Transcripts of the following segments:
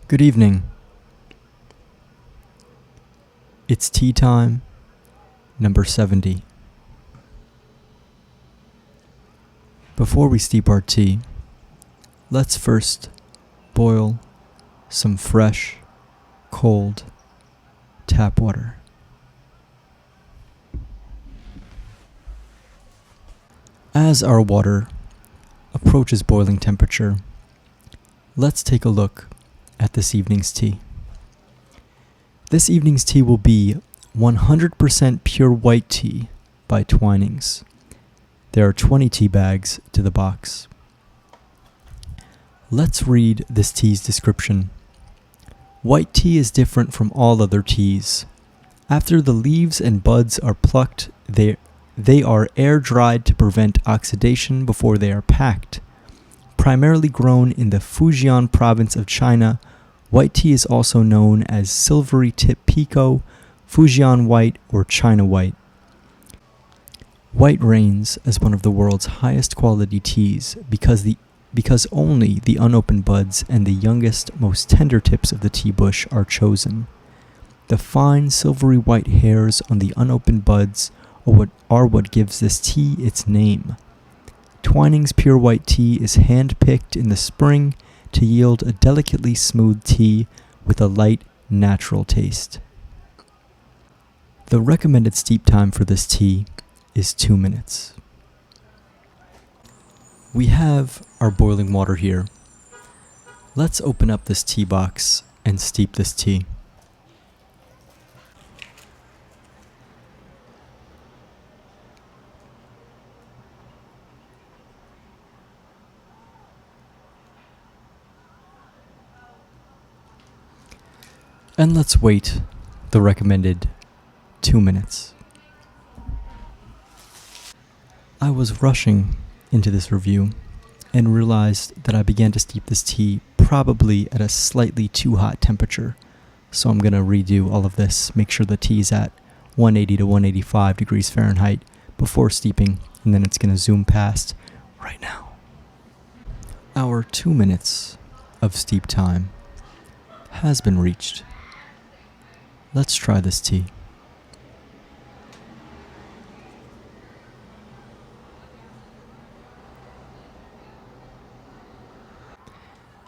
Good evening. It's tea time, number 70. Before we steep our tea, let's first boil some fresh, cold tap water. As our water approaches boiling temperature, let's take a look at this evening's tea. This evening's tea will be 100% pure white tea by Twinings. There are 20 tea bags to the box. Let's read this tea's description. White tea is different from all other teas. After the leaves and buds are plucked, they are air-dried to prevent oxidation before they are packed. Primarily grown in the Fujian province of China, white tea is also known as silvery tip pekoe, Fujian white, or China white. White reigns as one of the world's highest quality teas because only the unopened buds and the youngest, most tender tips of the tea bush are chosen. The fine silvery white hairs on the unopened buds are what gives this tea its name. Twinings pure white tea is hand-picked in the spring to yield a delicately smooth tea with a light, natural taste. The recommended steep time for this tea is 2 minutes. We have our boiling water here. Let's open up this tea box and steep this tea. And let's wait the recommended 2 minutes. I was rushing into this review and realized that I began to steep this tea probably at a slightly too hot temperature. So I'm going to redo all of this, make sure the tea is at 180 to 185 degrees Fahrenheit before steeping, and then it's going to zoom past right now. Our 2 minutes of steep time has been reached. Let's try this tea.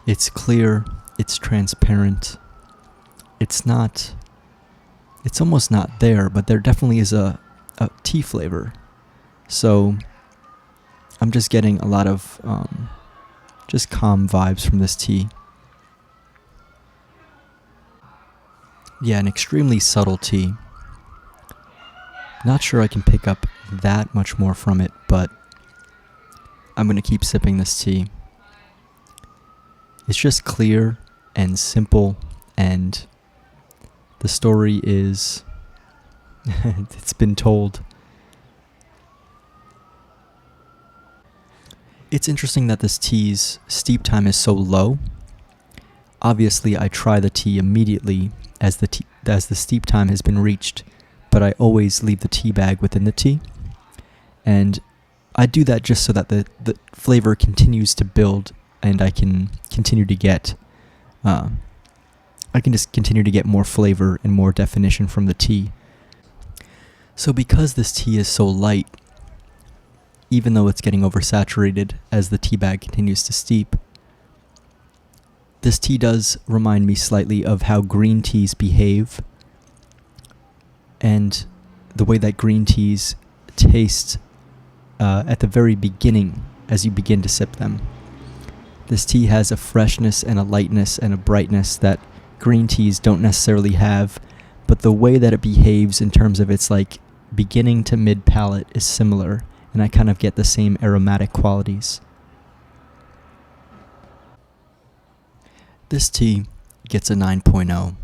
It's clear, it's transparent. It's almost not there, but there definitely is a tea flavor. So I'm just getting a lot of just calm vibes from this tea. Yeah, an extremely subtle tea. Not sure I can pick up that much more from it, but I'm going to keep sipping this tea. It's just clear and simple, and the story is, it's been told. It's interesting that this tea's steep time is so low. Obviously, I try the tea immediately as the steep time has been reached, but I always leave the tea bag within the tea. And I do that just so that the flavor continues to build, and I can continue to get more flavor and more definition from the tea. So because this tea is so light, even though it's getting oversaturated as the tea bag continues to steep, this tea does remind me slightly of how green teas behave and the way that green teas taste at the very beginning as you begin to sip them. This tea has a freshness and a lightness and a brightness that green teas don't necessarily have, but the way that it behaves in terms of its like beginning to mid palate is similar, and I kind of get the same aromatic qualities. This tea gets a 9.0.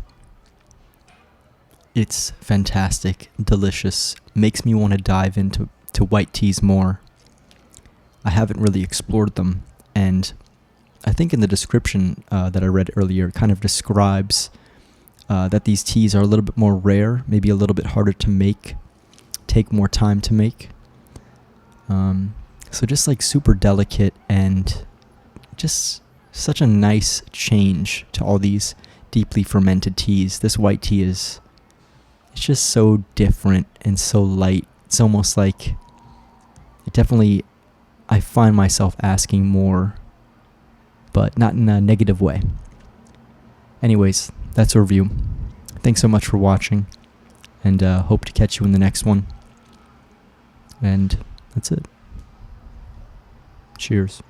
It's fantastic, delicious, makes me want to dive into white teas more. I haven't really explored them, and I think in the description that I read earlier, it kind of describes that these teas are a little bit more rare, maybe a little bit harder to make, take more time to make. So just like super delicate and just such a nice change to all these deeply fermented teas. This white tea it's just so different and so light. It's almost like I find myself asking more, but not in a negative way. Anyways, that's a review. Thanks so much for watching, and hope to catch you in the next one. And that's it. Cheers.